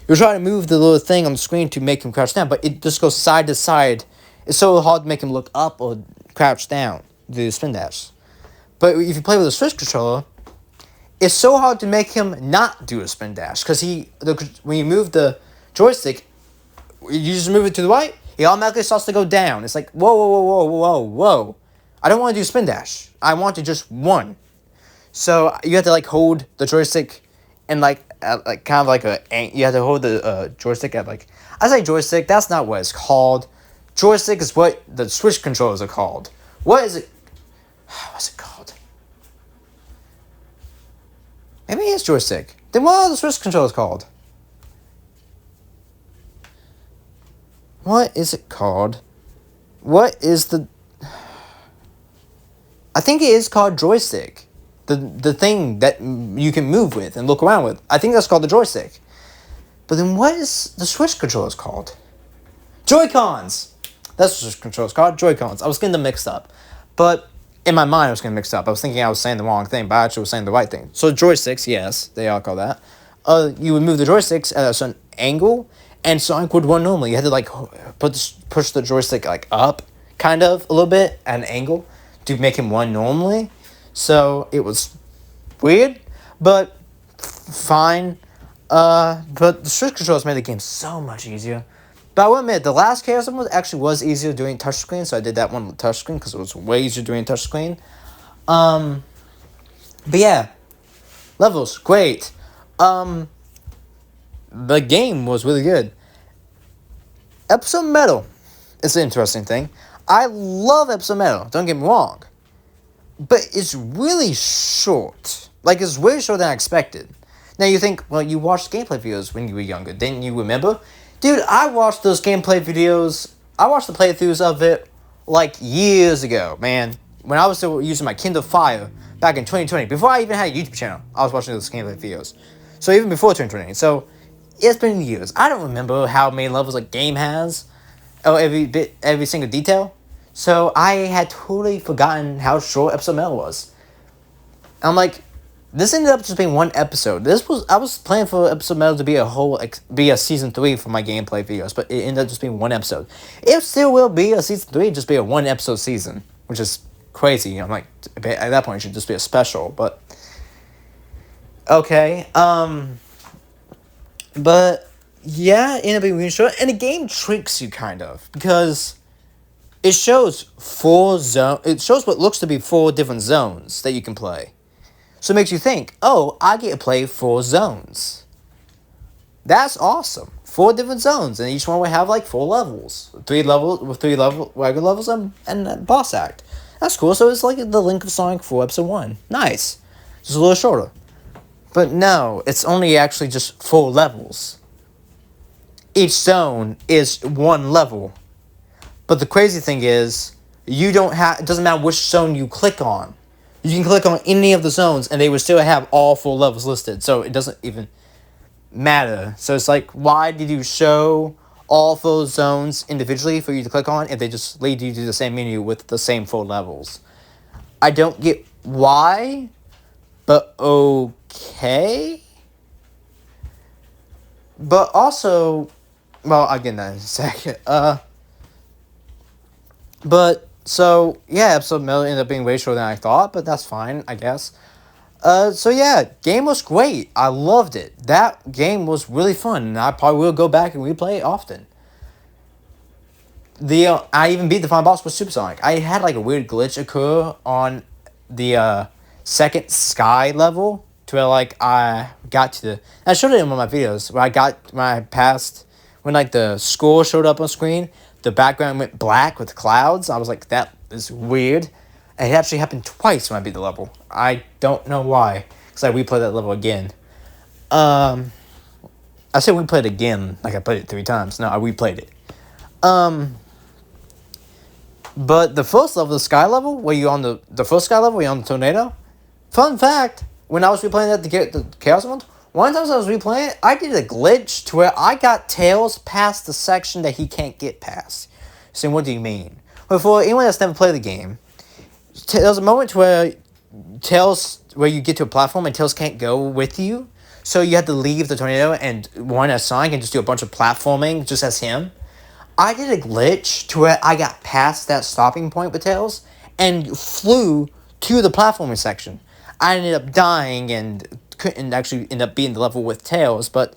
You're trying to move the little thing on the screen to make him crouch down, but it just goes side to side. It's so hard to make him look up or crouch down to do the spin dash. But if you play with a Switch controller, it's so hard to make him not do a spin dash, because when you move the joystick, you just move it to the right, he automatically starts to go down. It's like, whoa. I don't want to do spin dash. I want to just one. So you have to, like, hold the joystick and, you have to hold the joystick at, like, I say joystick, that's not what it's called. Joystick is what the Switch controllers are called. What's it called? Maybe it's joystick. Then what are the Switch controllers called? What is it called? What is the... I think it is called joystick. The thing that you can move with and look around with. I think that's called the joystick. But then what is the Switch controllers called? Joy-Cons! That's what the Switch controllers called, Joy-Cons. I was getting them mixed up. But in my mind I was getting mixed up. I was thinking I was saying the wrong thing, but I actually was saying the right thing. So joysticks, yes, they all call that. You would move the joysticks at a certain angle, and Sonic would run normally. You had to, like, push the joystick, like, up, kind of, a little bit, at an angle, to make him run normally. So, it was weird, but fine. But the Switch controllers made the game so much easier. But I will admit, the last Chaos Emerald actually was easier doing touchscreen, so I did that one with touchscreen, because it was way easier doing touchscreen. But yeah, levels, great. The game was really good. Episode Metal is an interesting thing. I love Episode Metal, don't get me wrong. But it's really short. Like, it's way shorter than I expected. Now you think, well, you watched gameplay videos when you were younger. Didn't you remember? Dude, I watched those gameplay videos. I watched the playthroughs of it, like, years ago, man. When I was still using my Kindle Fire back in 2020. Before I even had a YouTube channel, I was watching those gameplay videos. So even before 2020. So, it's been years. I don't remember how many levels a game has. Or every single detail. So, I had totally forgotten how short Episode Metal was. I'm like, this ended up just being one episode. I was planning for Episode Metal to be a season 3 for my gameplay videos, but it ended up just being one episode. It still will be a season 3, just be a one episode season, which is crazy. I'm like, at that point, it should just be a special. But okay, but yeah, it ended up being really short, and the game tricks you kind of because it shows It shows what looks to be 4 different zones that you can play. So it makes you think, oh, I get to play 4 zones. That's awesome. 4 different zones, and each one would have like 4 levels, 3 regular levels, and a boss act. That's cool. So it's like the Link of Sonic 4 Episode 1. Nice. Just a little shorter. But no, it's only actually just 4 levels. Each zone is 1 level. But the crazy thing is, it doesn't matter which zone you click on. You can click on any of the zones, and they would still have all 4 levels listed. So it doesn't even matter. So it's like, why did you show all 4 zones individually for you to click on if they just lead you to the same menu with the same 4 levels? I don't get why, but okay. But also, well, I'll get that in a second. But, so, yeah, episode Metal ended up being way shorter than I thought, but that's fine, I guess. So yeah, game was great. I loved it. That game was really fun, and I probably will go back and replay it often. I even beat the final boss with Supersonic. I had like a weird glitch occur on the second sky level to where like I got to the. I showed it in one of my videos when like the score showed up on screen. The background went black with clouds. I was like, that is weird. It actually happened twice when I beat the level. I don't know why, because I replayed that level again. I said we played it again, like I played it 3 times. No, I replayed it. But the first level, the sky level, where you on the first sky level, where you on the tornado. Fun fact: when I was replaying that the Chaos one time I was replaying it, I did a glitch to where I got Tails past the section that he can't get past. So what do you mean? Well, for anyone that's never played the game. There's a moment where you get to a platform and Tails can't go with you, so you have to leave the tornado and run as Sonic and just do a bunch of platforming just as him. I did a glitch to where I got past that stopping point with Tails and flew to the platforming section. I ended up dying and couldn't actually end up beating the level with Tails, but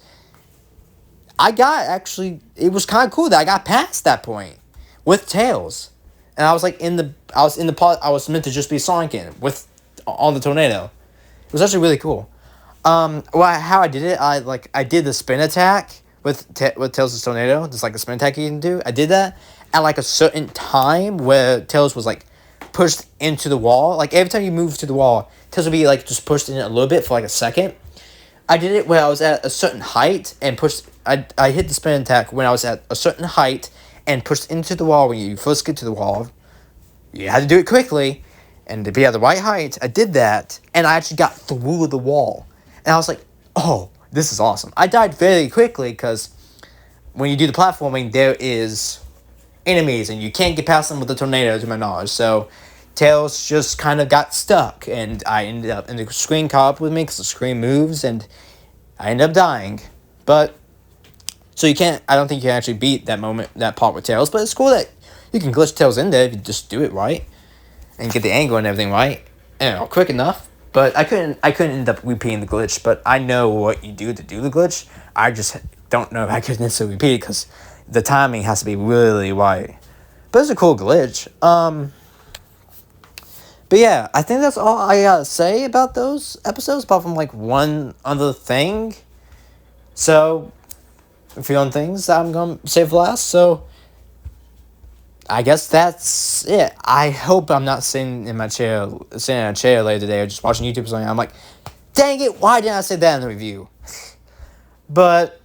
it was kind of cool that I got past that point with Tails. And I was like in the part I was meant to just be Sonic on the tornado. It was actually really cool. How I did it, I did the spin attack with Tails' tornado, just like the spin attack you can do. I did that at like a certain time where Tails was like pushed into the wall. Like every time you move to the wall, Tails would be like just pushed in a little bit for like a second. I did it when I was at a certain height and pushed. I hit the spin attack when I was at a certain height and pushed into the wall. When you first get to the wall, you had to do it quickly, and to be at the right height, I did that, and I actually got through the wall. And I was like, oh, this is awesome. I died very quickly, because when you do the platforming, there is enemies, and you can't get past them with the tornado, to my knowledge. So Tails just kind of got stuck, and I ended up, and the screen caught up with me, because the screen moves, and I ended up dying. But so I don't think you can actually beat that part with Tails, but it's cool that you can glitch Tails in there if you just do it right and get the angle and everything right, quick enough. But I couldn't end up repeating the glitch, but I know what you do to do the glitch. I just don't know if I could necessarily repeat it because the timing has to be really right. But it's a cool glitch. But yeah, I think that's all I gotta say about those episodes, apart from like one other thing. So, a few other things that I'm gonna save for last. So, I guess that's it. I hope I'm not sitting in a chair later today or just watching YouTube or something. I'm like, dang it, why didn't I say that in the review? But,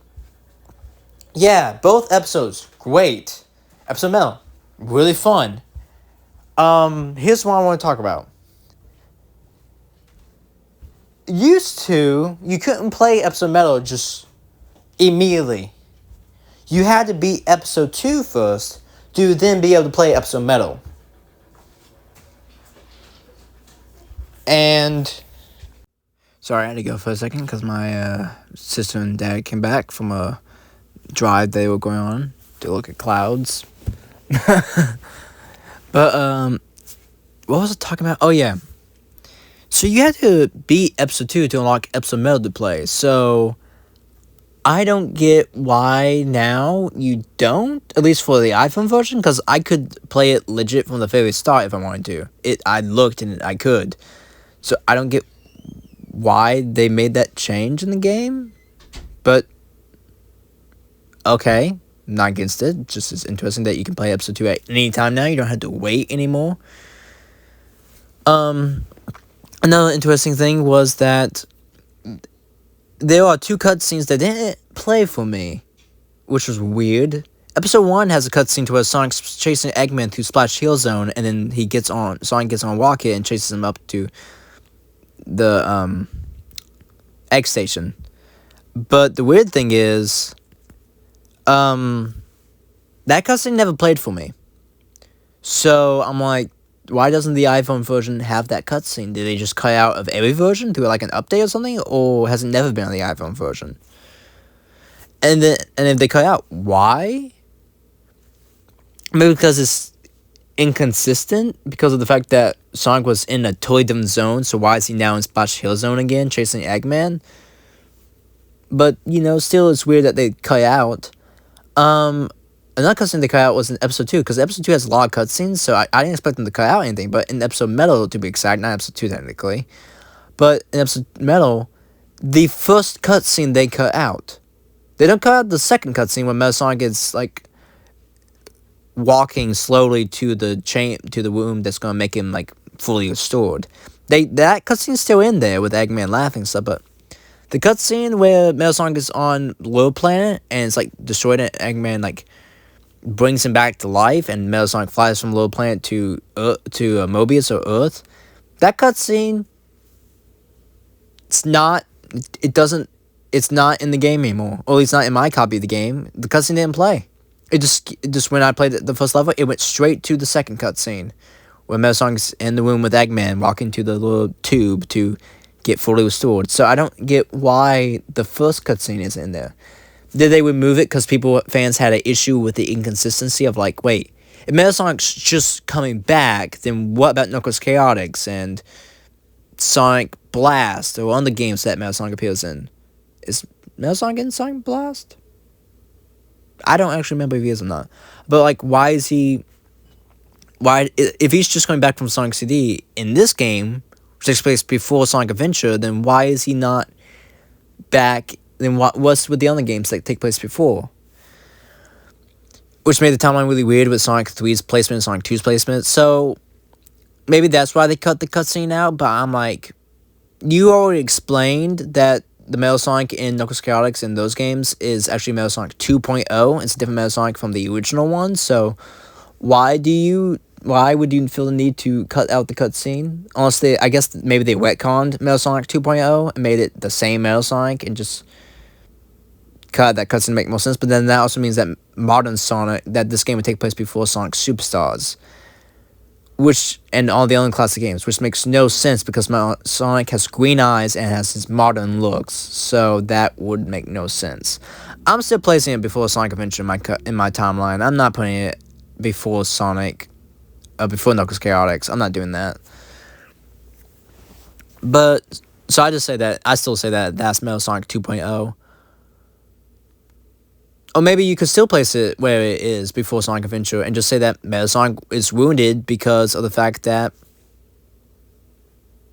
yeah, both episodes, great. Episode Metal, really fun. Here's what I want to talk about. Used to, you couldn't play Episode Metal just immediately. You had to beat Episode 2 first to then be able to play Episode Metal. And sorry, I had to go for a second because my sister and dad came back from a drive they were going on to look at clouds. But what was I talking about? Oh yeah. So you had to beat episode 2 to unlock episode metal to play. So I don't get why now you don't, at least for the iPhone version, because I could play it legit from the very start if I wanted to. I looked and I could. So I don't get why they made that change in the game. But okay, not against it. Just it's interesting that you can play episode 2 at any time now. You don't have to wait anymore. Another interesting thing was that there are 2 cutscenes that didn't play for me, which was weird. Episode 1 has a cutscene to where Sonic's chasing Eggman through Splash Hill Zone, and then Sonic gets on Rocket and chases him up to the egg station. But the weird thing is, that cutscene never played for me. So I'm like, why doesn't the iPhone version have that cutscene? Did they just cut out of every version through like an update or something, or has it never been on the iPhone version? And if they cut out, why? Maybe because it's inconsistent because of the fact that Sonic was in a totally different zone. So why is he now in Splash Hill Zone again, chasing Eggman? But still, it's weird that they cut out. Another cutscene they cut out was in episode 2, because episode 2 has a lot of cutscenes, so I didn't expect them to cut out anything. But in episode Metal, to be exact, not episode 2 technically, but in episode Metal, the first cutscene they cut out. They don't cut out the second cutscene when Metal Sonic is like walking slowly to the womb that's gonna make him like fully restored. That cutscene's still in there with Eggman laughing and stuff, but the cutscene where Metal Sonic is on Little Planet and it's like destroyed and Eggman like brings him back to life, and Metal Sonic flies from Little Planet to Mobius or Earth. That cutscene, it's not in the game anymore. Or at least not in my copy of the game. The cutscene didn't play. It just when I played the first level, it went straight to the second cutscene, where Metal Sonic's in the room with Eggman, walking to the little tube to get fully restored. So I don't get why the first cutscene isn't in there. Did they remove it because fans had an issue with the inconsistency of like, wait, if Metal Sonic's just coming back, then what about Knuckles Chaotix and Sonic Blast or other games that Metal Sonic appears in? Is Metal Sonic in Sonic Blast? I don't actually remember if he is or not. But like, if he's just coming back from Sonic CD in this game, which takes place before Sonic Adventure, then why is he not back? Then what's with the other games that take place before? Which made the timeline really weird with Sonic 3's placement and Sonic 2's placement. So maybe that's why they cut the cutscene out. But I'm like, you already explained that the Metal Sonic in Knuckles Chaotix in those games is actually Metal Sonic 2.0. It's a different Metal Sonic from the original one. So why would you feel the need to cut out the cutscene? Honestly, I guess maybe they retconned Metal Sonic 2.0 and made it the same Metal Sonic and just cut that cutscene to make more sense. But then that also means that this game would take place before Sonic Superstars, and all the other classic games, which makes no sense because Sonic has green eyes and has his modern looks, so that would make no sense. I'm still placing it before Sonic Adventure in my timeline. I'm not putting it before before Knuckles Chaotix. I'm not doing that. But so I still say that that's Metal Sonic 2.0. Or maybe you could still place it where it is before Sonic Adventure and just say that Metal Sonic is wounded because of the fact that,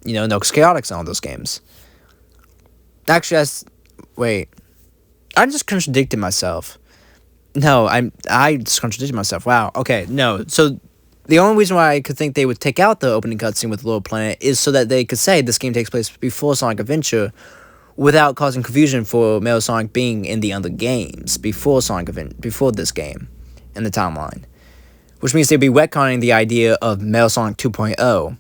Knuckles Chaotix in all those games. Actually, I just contradicted myself. No, I just contradicted myself. Wow, okay, no. So the only reason why I could think they would take out the opening cutscene with Little Planet is so that they could say this game takes place before Sonic Adventure, without causing confusion for Metal Sonic being in the other games before this game in the timeline. Which means they'd be retconning the idea of Metal Sonic 2.0.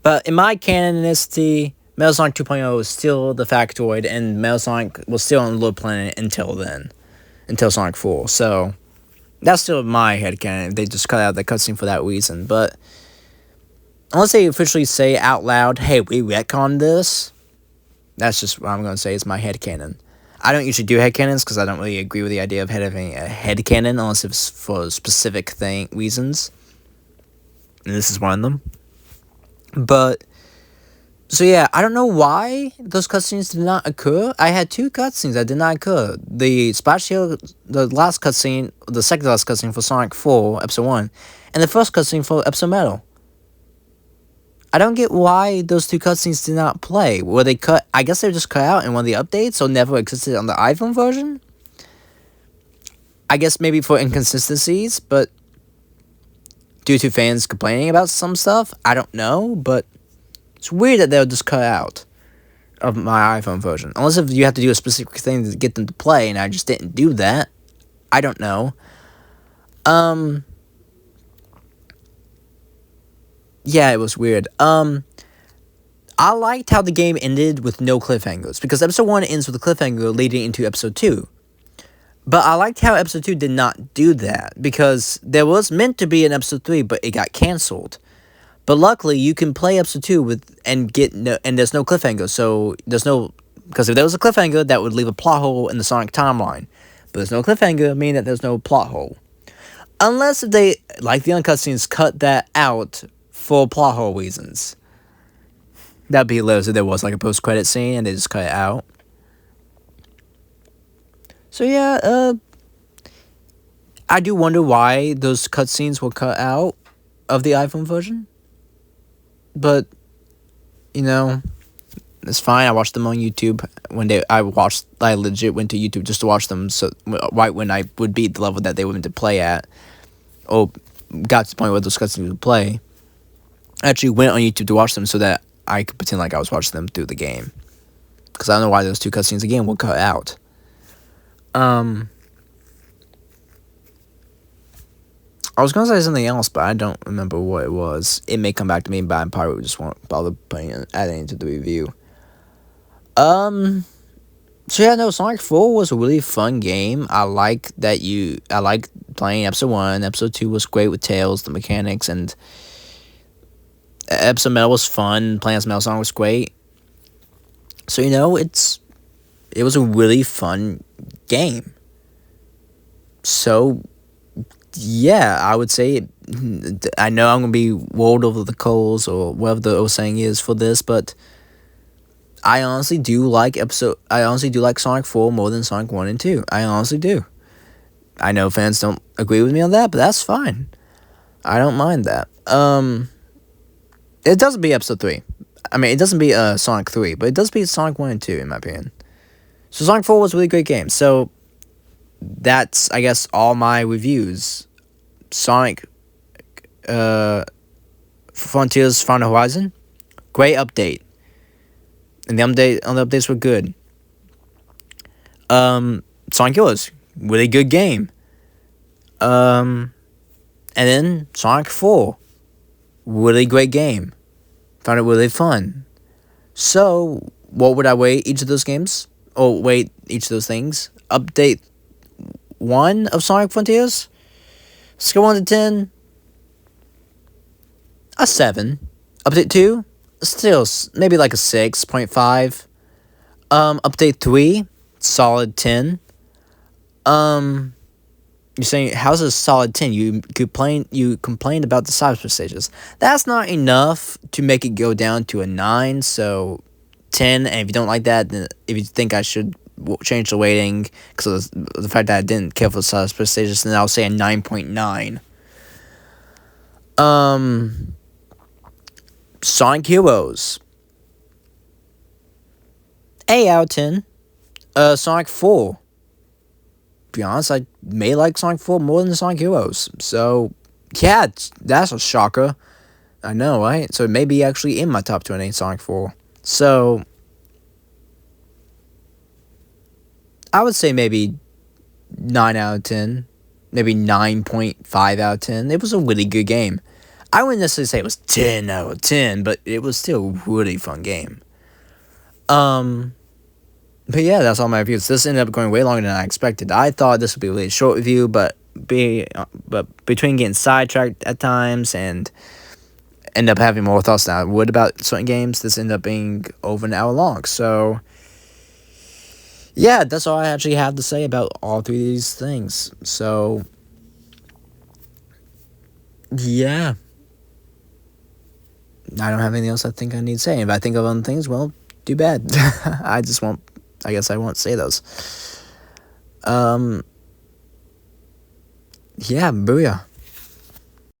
But in my canonicity, Metal Sonic 2.0 is still the factoid, and Metal Sonic was still on Little Planet until Sonic 4. So that's still my headcanon. They just cut out the cutscene for that reason. But unless they officially say out loud, hey, we retconned this, that's just what I'm going to say is my headcanon. I don't usually do headcanons because I don't really agree with the idea of having a headcanon unless it's for specific reasons. and this is one of them. But so yeah, I don't know why those cutscenes did not occur. I had 2 cutscenes that did not occur. The Splash Hill, the last cutscene, the second last cutscene for Sonic 4, Episode 1, and the first cutscene for Episode Metal. I don't get why those 2 cutscenes did not play. Were they cut? I guess they were just cut out in one of the updates, or never existed on the iPhone version? I guess maybe for inconsistencies, but due to fans complaining about some stuff, I don't know, but it's weird that they'll just cut out of my iPhone version. Unless if you have to do a specific thing to get them to play, and I just didn't do that. I don't know. Yeah, it was weird. I liked how the game ended with no cliffhangers, because Episode 1 ends with a cliffhanger leading into Episode 2. But I liked how Episode 2 did not do that, because there was meant to be an Episode 3, but it got cancelled. But luckily, you can play Episode 2 and there's no cliffhanger, so there's no... Because if there was a cliffhanger, that would leave a plot hole in the Sonic timeline. But there's no cliffhanger, meaning that there's no plot hole. Unless if they, like the uncut scenes, cut that out for plot hole reasons. That'd be hilarious if there was like a post-credit scene and they just cut it out. So yeah, I do wonder why those cutscenes were cut out of the iPhone version. But, you know, it's fine. I watched them on YouTube. I legit went to YouTube just to watch them, so right when I would beat the level that they were meant to play at, or got to the point where those cutscenes would play. I actually went on YouTube to watch them so that I could pretend like I was watching them through the game. Because I don't know why those 2 cutscenes again were cut out. I was gonna say something else, but I don't remember what it was. It may come back to me, but I probably just won't bother adding it to the review. So yeah, no, Sonic 4 was a really fun game. I like playing Episode 1. Episode 2 was great with Tails, the mechanics, and Episode Metal was fun. Playing as Metal Sonic was great. So, you know, it was a really fun game. So, yeah, I would say, I know I'm going to be rolled over the coals, or whatever the old saying is for this, but I honestly do like Sonic 4 more than Sonic 1 and 2. I honestly do. I know fans don't agree with me on that, but that's fine. I don't mind that. It doesn't beat Episode 3. I mean, it doesn't beat Sonic 3, but it does beat Sonic 1 and 2, in my opinion. So Sonic 4 was a really great game. So that's, I guess, all my reviews. Sonic Frontiers Final Horizon, great update. And the updates were good. Sonic Heroes, really good game. And then Sonic 4, really great game. Found it really fun. So, what would I rate each of those games? Or rate each of those things? Update 1 of Sonic Frontiers, scale 1 to 10, a 7. Update 2, still maybe like a 6.5. Update 3, solid 10. You're saying, how's a solid 10? You complained about the cyberspace stages. That's not enough to make it go down to a 9, so 10. And if you don't like that, then if you think I should change the weighting because of the fact that I didn't care for the cyberspace stages, then I'll say a 9.9. Sonic Heroes, 8 out of 10. Sonic 4. To be honest, I may like Sonic 4 more than Sonic Heroes. So, yeah, that's a shocker. I know, right? So it may be actually in my top 20, Sonic 4. So, I would say maybe 9 out of 10. Maybe 9.5 out of 10. It was a really good game. I wouldn't necessarily say it was 10 out of 10, but it was still a really fun game. But yeah, that's all my reviews. This ended up going way longer than I expected. I thought this would be a really short review, but between getting sidetracked at times and end up having more thoughts than I would about certain games, this ended up being over an hour long. So yeah, that's all I actually have to say about all 3 of these things. So yeah, I don't have anything else I think I need to say. If I think of other things, well, too bad. I guess I won't say those. Yeah, booyah.